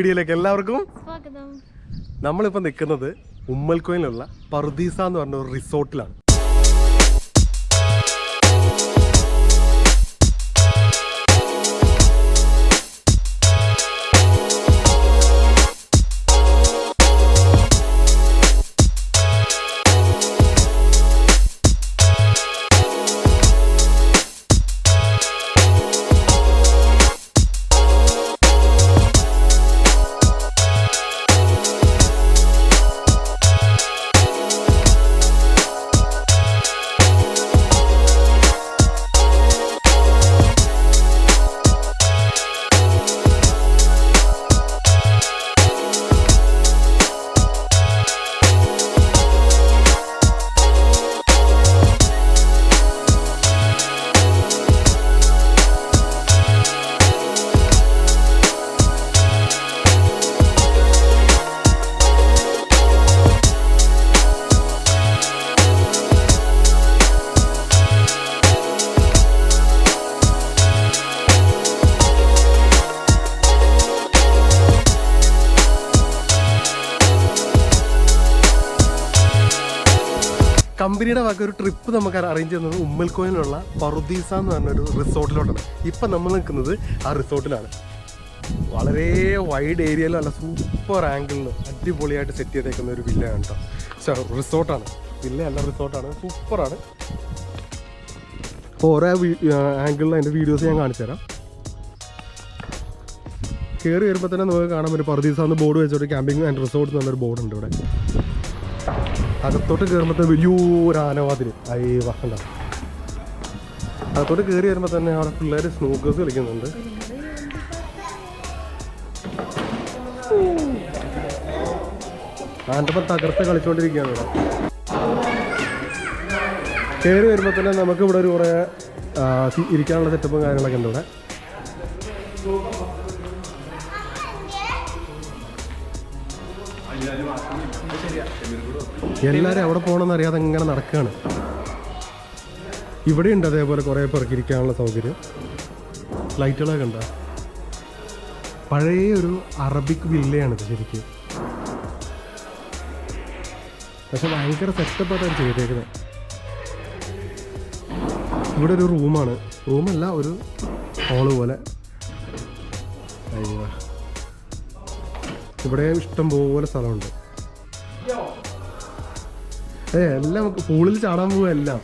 വീഡിയോയിലേക്ക് എല്ലാവർക്കും നമ്മളിപ്പോൾ നിൽക്കുന്നത് ഉമ്മൽക്കോയിലുള്ള പറുദീസ എന്ന് പറഞ്ഞ ഒരു റിസോർട്ടിലാണ്. കമ്പനിയുടെ വക ഒരു ട്രിപ്പ് നമുക്ക് അറേഞ്ച് ചെയ്യുന്നത് ഉമ്മൽക്കോയിലുള്ള പറുദീസ എന്ന് പറഞ്ഞൊരു റിസോർട്ടിലോട്ടാണ്. ഇപ്പം നമ്മൾ നിൽക്കുന്നത് ആ റിസോർട്ടിലാണ്. വളരെ വൈഡ് ഏരിയയിൽ നല്ല സൂപ്പർ ആംഗിളിൽ അടിപൊളിയായിട്ട് സെറ്റ് ചെയ്തേക്കുന്ന ഒരു വില്ലയാണ് കേട്ടോ. റിസോർട്ടാണ്, വില്ല അല്ല റിസോർട്ടാണ്. സൂപ്പറാണ്. അപ്പോൾ ഓരോ ആംഗിളിൽ അതിൻ്റെ വീഡിയോസ് ഞാൻ കാണിച്ചു തരാം. കയറി വരുമ്പോൾ തന്നെ നമുക്ക് കാണാൻ പറ്റും പറുദീസ എന്ന് ബോർഡ് വെച്ചോട്ട് ക്യാമ്പിംഗ് ആൻഡ് റിസോർട്ട് എന്ന് പറഞ്ഞൊരു ബോർഡുണ്ട് ഇവിടെ. അകത്തോട്ട് കയറുമ്പോൾ വലിയൊരു ആനവാതിൽ വഹണ്ട. അകത്തോട്ട് കയറി വരുമ്പോൾ തന്നെ അവിടെ പിള്ളേർ സ്നൂക്കേഴ്സ് കളിക്കുന്നുണ്ട്. ആൻ്റപ്പം തകർത്ത് കളിച്ചുകൊണ്ടിരിക്കുകയാണ് ഇവിടെ. കയറി വരുമ്പോൾ തന്നെ നമുക്ക് ഇവിടെ ഒരു കുറേ ഇരിക്കാനുള്ള സെറ്റപ്പും കാര്യങ്ങളൊക്കെ ഉണ്ട് ഇവിടെ. എല്ലാവരും അവിടെ പോകണമെന്ന് അറിയാതെ ഇങ്ങനെ നടക്കുകയാണ്. ഇവിടെയുണ്ട് അതേപോലെ കുറേ പേർക്ക് ഇരിക്കാനുള്ള സൗകര്യം. ലൈറ്റുകളൊക്കെ ഉണ്ട്. പഴയ ഒരു അറബിക് വില്ലയാണിത് ശരിക്കും. പക്ഷെ ഭയങ്കര സെറ്റപ്പായിട്ടാണ് ചെയ്തേക്കുന്നത്. ഇവിടെ ഒരു റൂമാണ്. റൂമല്ല, ഒരു ഹോള് പോലെ. അയ്യോ, ഇവിടെ ഇഷ്ടം പോലെ സ്ഥലമുണ്ട്. എല്ലാം പൂളിൽ ചാടാൻ പോവുക എല്ലാം.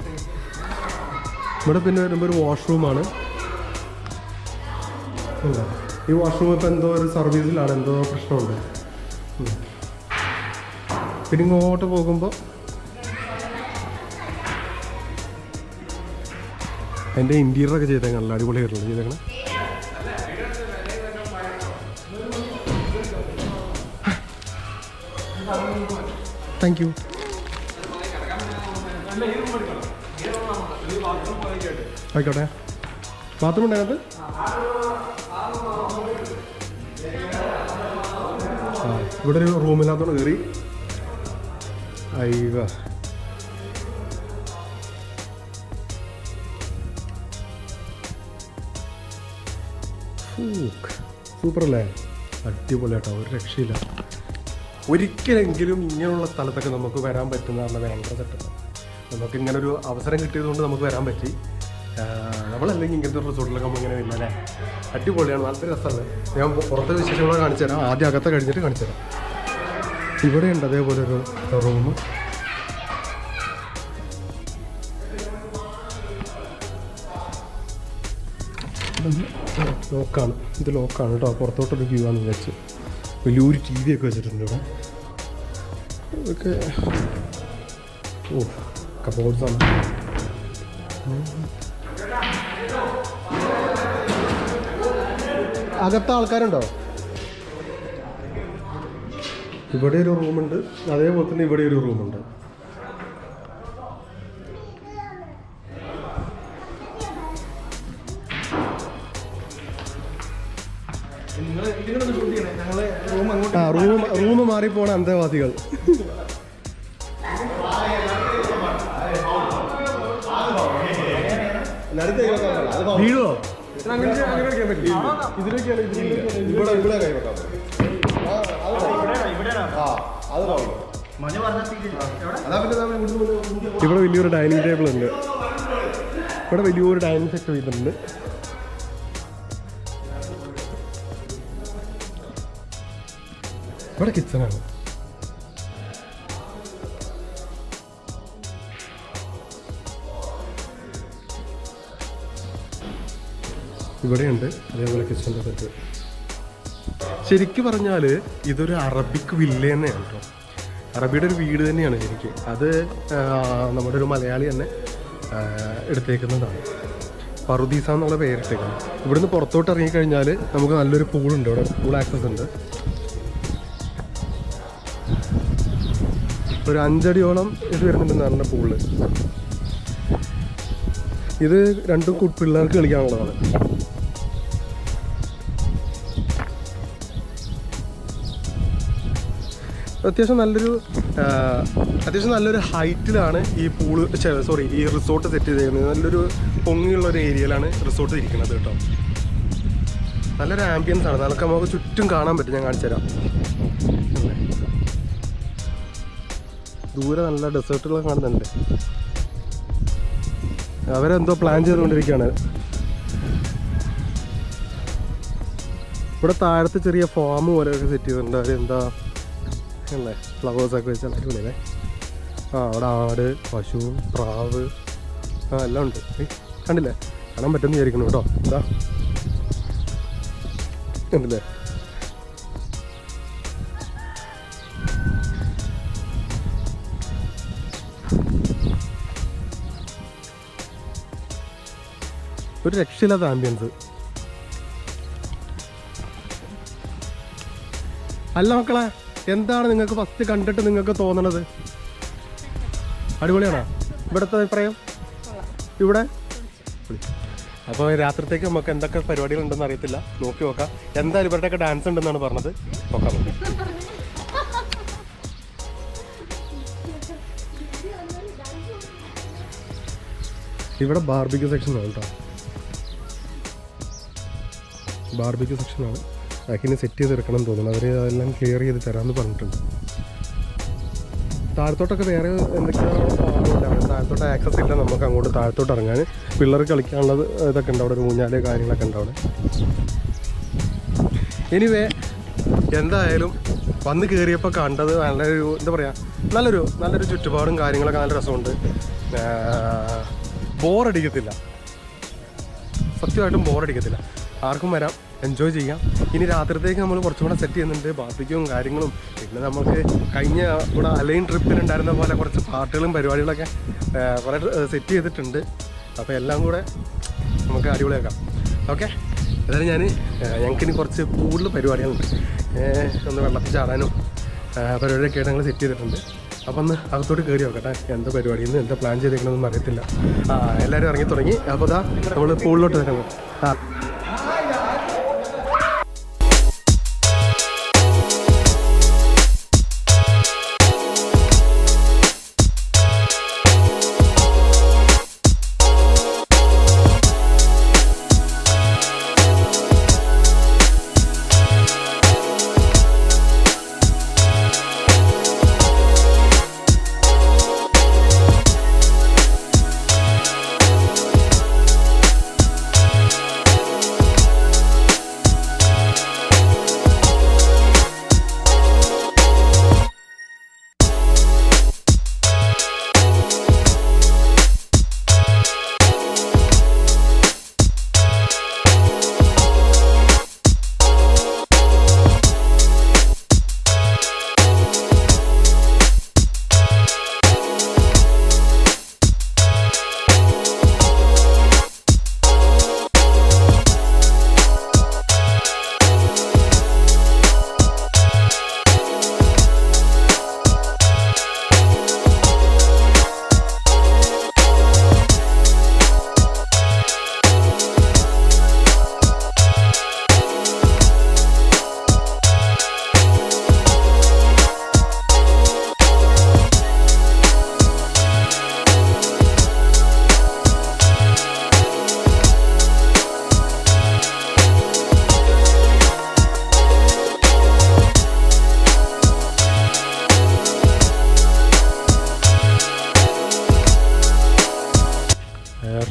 ഇവിടെ പിന്നെ വരുമ്പോൾ ഒരു വാഷ്റൂമാണ്. ഈ വാഷ്റൂം ഇപ്പം എന്തോ ഒരു സർവീസിലാണ്, എന്തോ പ്രശ്നമുണ്ട്. പിന്നെ ഇങ്ങോട്ട് പോകുമ്പോൾ അതിൻ്റെ ഇൻറ്റീരിയറൊക്കെ ചെയ്തേക്കണം. നല്ല അടിപൊളിയായിട്ടുള്ള ചെയ്തേക്കണം. Thank you. ആയിക്കോട്ടെ. ബാത്റൂം ഉണ്ട് അതിനകത്ത്. ഇവിടെ ഒരു റൂമിനകത്തോടെ കയറി. അയ്യോ, സൂപ്പറല്ലേ? അടിപൊളിയാട്ടോ, ഒരു രക്ഷയില്ല. ഒരിക്കലെങ്കിലും ഇങ്ങനെയുള്ള സ്ഥലത്തൊക്കെ നമുക്ക് വരാൻ പറ്റുന്ന പറഞ്ഞാൽ ഭയങ്കര സെറ്റപ്പ്. നമുക്ക് ഇങ്ങനൊരു അവസരം കിട്ടിയതുകൊണ്ട് നമുക്ക് വരാൻ പറ്റി. നമ്മളല്ലെങ്കിൽ ഇങ്ങനത്തെ ഒരു റിസോർട്ടിലൊക്കെ നമ്മൾ ഇങ്ങനെ വരില്ല അല്ലേ? അടിപൊളിയാണ്, നല്ല രസമാണ്. ഞാൻ പുറത്തെ വിശേഷങ്ങളെ കാണിച്ചു തരാം. ആദ്യം അകത്തെ കഴിഞ്ഞിട്ട് കാണിച്ചു തരാം. ഇവിടെയുണ്ട് അതേപോലെ ഒരു റൂം. ലോക്കാണ്, ഇത് ലോക്കാണ് കേട്ടോ. പുറത്തോട്ടൊരു വ്യൂ ആണെന്ന് വെച്ച് വലിയൊരു ടി വി ഒക്കെ വെച്ചിട്ടുണ്ട് ഇവിടെ. ഇതൊക്കെ കബോർഡ്സാണ്. അകത്ത ആൾക്കാരുണ്ടോ? ഇവിടെ ഒരു റൂമുണ്ട്, അതേപോലെ തന്നെ ഇവിടെ ഒരു റൂമുണ്ട്. റൂം മാറിപ്പോണ അന്തേവാസികൾ. വീഴോ? ഇതിലേക്കാണ് ഇവിടെ കൈ വെക്കാം. ഇവിടെ വലിയൊരു ഡൈനിങ് ടേബിൾ ഉണ്ട്. ഇവിടെ വലിയൊരു ഡൈനിങ് സെറ്റ് ചെയ്തിട്ടുണ്ട്. ഇവിടെ കിച്ചണാണ്. ഇവിടെയുണ്ട് അതേപോലെ കിച്ചൻ്റെ സെറ്റ്. ശരിക്കും പറഞ്ഞാൽ ഇതൊരു അറബിക് വില്ല തന്നെയാണ് കേട്ടോ. അറബിയുടെ ഒരു വീട് തന്നെയാണ് ശരിക്കും. അത് നമ്മുടെ ഒരു മലയാളി തന്നെ എടുത്തേക്കുന്നതാണ്. പറുദീസ എന്നുള്ള പേരിട്ടേക്കുന്നത്. ഇവിടുന്ന് പുറത്തോട്ട് ഇറങ്ങിക്കഴിഞ്ഞാൽ നമുക്ക് നല്ലൊരു പൂളുണ്ട്. ഇവിടെ പൂൾ ആക്സസ് ഉണ്ട്. ഒരു 5 അടിയോളം ഇത് വരുന്നുണ്ടെന്ന് പറഞ്ഞ പൂള്. ഇത് രണ്ടും പിള്ളേർക്ക് കളിക്കാനുള്ളതാണ്. അത്യാവശ്യം നല്ലൊരു ഹൈറ്റിലാണ് ഈ പൂള് ഈ റിസോർട്ട് സെറ്റ് ചെയ്തേക്കുന്നത്. നല്ലൊരു പൊങ്ങിയുള്ളൊരു ഏരിയയിലാണ് റിസോർട്ട് ഇരിക്കുന്നത് കേട്ടോ. നല്ലൊരു ആംബിയൻസ് ആണ്. നമുക്ക് ചുറ്റും കാണാൻ പറ്റും. ഞാൻ കാണിച്ചു തരാം. ദൂരെ നല്ല ഡെസേർട്ടുകളൊക്കെ കാണുന്നുണ്ട്. അവരെന്തോ പ്ലാൻ ചെയ്തുകൊണ്ടിരിക്കുകയാണ്. ഇവിടെ താഴത്തെ ചെറിയ ഫാം പോലെയൊക്കെ സെറ്റ് ചെയ്തിട്ടുണ്ട്. അവരെന്താ അല്ലേ ഫ്ലവേഴ്സൊക്കെ വെച്ചാൽ അടിപൊളിയല്ലേ. അവിടെ ആട്, പശു, പ്രാവ് എല്ലാം ഉണ്ട്. കണ്ടില്ലേ? കാണാൻ പറ്റുമെന്ന് വിചാരിക്കണം കേട്ടോ. എന്താ കണ്ടില്ലേ? ഒരു രക്ഷയില്ലാത്ത ആംബിയൻസ്. അല്ല മക്കളെ, എന്താണ് നിങ്ങൾക്ക് ഫസ്റ്റ് കണ്ടിട്ട് നിങ്ങൾക്ക് തോന്നണത്? അടിപൊളിയാണോ ഇവിടുത്തെ അഭിപ്രായം? ഇവിടെ അപ്പോൾ രാത്രിത്തേക്ക് നമുക്ക് എന്തൊക്കെ പരിപാടികളുണ്ടെന്ന് അറിയത്തില്ല. നോക്കി നോക്കാം. എന്തായാലും ഇവരുടെയൊക്കെ ഡാൻസ് ഉണ്ടെന്നാണ് പറഞ്ഞത്. നോക്കാം നമുക്ക്. ഇവിടെ ബാർബിക്യൂ സെക്ഷനാണ് കേട്ടോ. ബാർബിക്യൂ സെക്ഷനാണ്. ബാക്കിന് സെറ്റ് ചെയ്തെടുക്കണം എന്ന് തോന്നുന്നു. അവർ അതെല്ലാം ക്ലിയർ ചെയ്ത് തരാമെന്ന് പറഞ്ഞിട്ടുണ്ട്. താഴത്തോട്ടൊക്കെ വേറെ എന്തൊക്കെയാണ് പാടുണ്ടാവും. താഴത്തോട്ട് ആക്സസ് ഇല്ല നമുക്ക് അങ്ങോട്ട് താഴത്തോട്ട് ഇറങ്ങാൻ. പിള്ളേർക്ക് കളിക്കാനുള്ളത് ഇതൊക്കെ ഉണ്ട് അവിടെ. ഒരു ഊഞ്ഞാല് കാര്യങ്ങളൊക്കെ ഉണ്ട് അവിടെ. എനിവേ എന്തായാലും വന്ന് കയറിയപ്പോൾ കണ്ടത് നല്ലൊരു എന്താ പറയുക, നല്ലൊരു ചുറ്റുപാടും കാര്യങ്ങളൊക്കെ നല്ല രസമുണ്ട്. ബോറടിക്കത്തില്ല. സത്യമായിട്ടും ബോറടിക്കത്തില്ല. ആർക്കും വരാം, എൻജോയ് ചെയ്യാം. ഇനി രാത്രിത്തേക്ക് നമ്മൾ കുറച്ചും കൂടെ സെറ്റ് ചെയ്യുന്നുണ്ട്. ബാർബിക്യൂവും കാര്യങ്ങളും. പിന്നെ നമുക്ക് കഴിഞ്ഞ ഇവിടെ അലൈൻ ട്രിപ്പിലുണ്ടായിരുന്ന പോലെ കുറച്ച് പാട്ടുകളും പരിപാടികളൊക്കെ കുറേ സെറ്റ് ചെയ്തിട്ടുണ്ട്. അപ്പോൾ എല്ലാം കൂടെ നമുക്ക് അടിപൊളിയാക്കാം. ഓക്കെ, അതായത് ഞങ്ങൾക്കിനി കുറച്ച് കൂടുതൽ പരിപാടികളുണ്ട്. ഒന്ന് വെള്ളത്തിൽ ചാടാനും പരിപാടിയൊക്കെ ആയിട്ട് ഞങ്ങൾ സെറ്റ് ചെയ്തിട്ടുണ്ട്. അപ്പം ഒന്ന് അകത്തോട്ട് കയറി നോക്കട്ടെ. എന്താ പരിപാടിയെന്ന് എന്താ പ്ലാൻ ചെയ്തേക്കണമെന്നൊന്നും അറിയത്തില്ല. എല്ലാവരും ഇറങ്ങി തുടങ്ങി. അപ്പോൾ ഇതാ നമ്മൾ പൂളിലോട്ട് ഇറങ്ങും.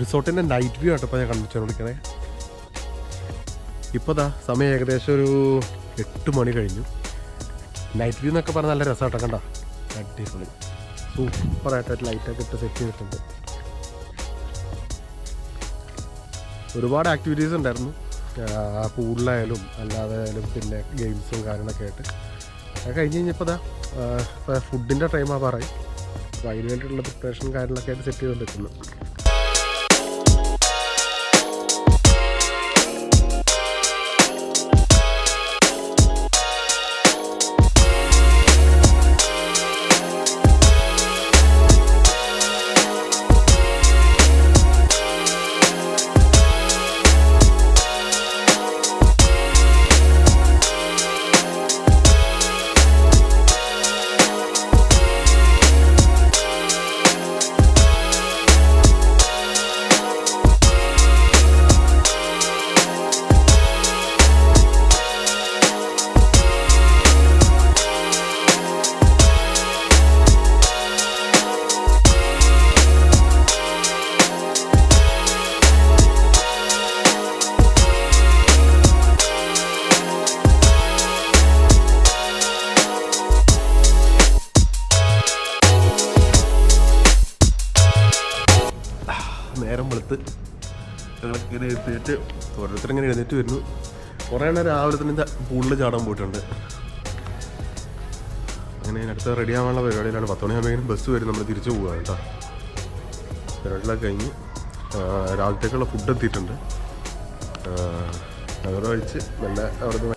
റിസോർട്ടിൻ്റെ നൈറ്റ് വ്യൂ ആട്ടോ ഇപ്പോൾ ഞാൻ കണ്ടുവെച്ചോണ്ടിരിക്കണേ. ഇപ്പോൾ സമയം ഏകദേശം ഒരു 8 മണി കഴിഞ്ഞു. നൈറ്റ് വ്യൂ എന്നൊക്കെ പറഞ്ഞാൽ നല്ല രസമാട്ടോ. കണ്ടോ, അടിപൊളി സൂപ്പറായിട്ട് ലൈറ്റൊക്കെ ഇട്ട് സെറ്റ് ചെയ്തിട്ടുണ്ട്. ഒരുപാട് ആക്ടിവിറ്റീസ് ഉണ്ടായിരുന്നു, പൂളിലായാലും അല്ലാതെ ആയാലും പിന്നെ ഗെയിംസും കാര്യങ്ങളൊക്കെ ആയിട്ട്. അത് കഴിഞ്ഞ് കഴിഞ്ഞപ്പോൾ ഫുഡിൻ്റെ ടൈം ആവാറായി. അപ്പോൾ അതിന് വേണ്ടിയിട്ടുള്ള പ്രിപ്പറേഷൻ കാര്യങ്ങളൊക്കെ ആയിട്ട് സെറ്റ് ചെയ്തുകൊണ്ടിരിക്കുന്നു. നേരം വെളുത്ത് ഞങ്ങളിങ്ങനെ എഴുന്നേറ്റ് ഓരോരുത്തരിങ്ങനെ എഴുന്നേറ്റ് വരുന്നു. കുറേ എണ്ണം രാവിലെ തന്നെ പൂളിൽ ചാടാൻ പോയിട്ടുണ്ട്. അങ്ങനെ അടുത്ത റെഡി ആവാനുള്ള പരിപാടിയിലാണ്. 10 മണിയാകുമ്പോഴേക്കും ബസ് വരും, നമ്മൾ തിരിച്ചു പോവുക കേട്ടോ. പരിപാടികളൊക്കെ കഴിഞ്ഞ് രാവിലത്തേക്കുള്ള ഫുഡ് എത്തിയിട്ടുണ്ട്. അതോടെ കഴിച്ച് നല്ല അവിടെ.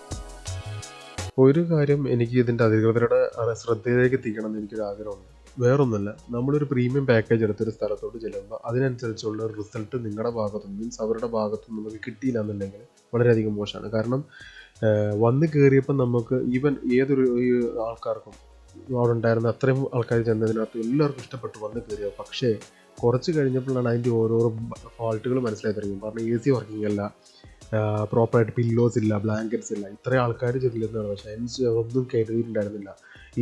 ഒരു കാര്യം എനിക്ക് ഇതിൻ്റെ അധികൃതരുടെ ശ്രദ്ധയിലേക്ക് എത്തിക്കണം എന്ന് എനിക്കൊരു ആഗ്രഹമുണ്ട്. വേറൊന്നുമല്ല, നമ്മളൊരു പ്രീമിയം പാക്കേജ് എടുത്തൊരു സ്ഥലത്തോട്ട് ചെല്ലുമ്പോൾ അതിനനുസരിച്ചുള്ള റിസൾട്ട് നിങ്ങളുടെ ഭാഗത്തുനിന്ന് മീൻസ് അവരുടെ ഭാഗത്തുനിന്ന് നമുക്ക് കിട്ടിയില്ല എന്നുണ്ടെങ്കിൽ വളരെയധികം മോശമാണ്. കാരണം വന്ന് കയറിയപ്പോൾ നമുക്ക് ഈവൻ ഏതൊരു ആൾക്കാർക്കും അവിടെ ഉണ്ടായിരുന്ന അത്രയും ആൾക്കാർ ചെന്നതിനകത്ത് എല്ലാവർക്കും ഇഷ്ടപ്പെട്ടു വന്ന് കയറിയത്. പക്ഷേ കുറച്ച് കഴിഞ്ഞപ്പോഴാണ് അതിൻ്റെ ഓരോരോ ഫാൾട്ടുകൾ മനസ്സിലായി തുടങ്ങി. കാരണം AC വർക്കിംഗ് അല്ല, പ്രോപ്പറായിട്ട് പില്ലോസ് ഇല്ല, ബ്ലാങ്കറ്റ്സ് ഇല്ല. ഇത്രയും ആൾക്കാർ ചെല്ലുന്നതാണ്, പക്ഷേ അതിന് ഒന്നും കരുതിയിട്ടുണ്ടായിരുന്നില്ല.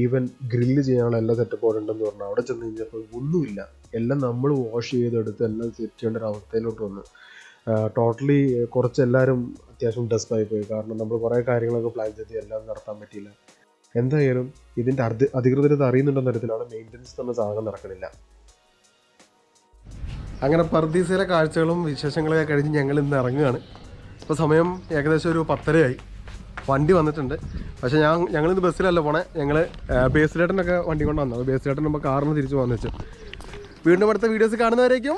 ഈവൻ ഗ്രില്ല് ചെയ്യാനുള്ള എല്ലാ സെറ്റപ്പോടെ ഉണ്ടെന്ന് പറഞ്ഞാൽ അവിടെ ചെന്ന് കഴിഞ്ഞപ്പോൾ ഒന്നുമില്ല. എല്ലാം നമ്മൾ വാഷ് ചെയ്തെടുത്ത് എല്ലാം സെറ്റ് ചെയ്യേണ്ട ഒരു അവസ്ഥയിലോട്ട് വന്നു. ടോട്ടലി കുറച്ച് എല്ലാവരും അത്യാവശ്യം ഡെസ്പായി പോയി. കാരണം നമ്മൾ കുറേ കാര്യങ്ങളൊക്കെ പ്ലാൻ ചെയ്ത് എല്ലാം നടത്താൻ പറ്റിയില്ല. എന്തായാലും ഇതിൻ്റെ അധികൃതർ ഇത് അറിയുന്നുണ്ടെന്ന തരത്തിലാണ് മെയിൻ്റനൻസ് എന്ന സാധനം നടക്കണില്ല. അങ്ങനെ പർദീസയിലെ കാഴ്ചകളും വിശേഷങ്ങളൊക്കെ കഴിഞ്ഞ് ഞങ്ങൾ ഇന്ന് ഇറങ്ങുകയാണ്. ഇപ്പോൾ സമയം ഏകദേശം ഒരു 10:30 വണ്ടി വന്നിട്ടുണ്ട്. പക്ഷേ ഞങ്ങളിന്ന് ബസ്സിലല്ല പോണേ, ഞങ്ങൾ ബേസിലേട്ടനൊക്കെ വണ്ടി കൊണ്ട് വന്നത്. ബേസിലേട്ടൻ നമ്മൾ കാറിന് തിരിച്ച് വന്നു വെച്ചു. വീണ്ടും അടുത്ത വീഡിയോസ് കാണുന്നവരേക്കും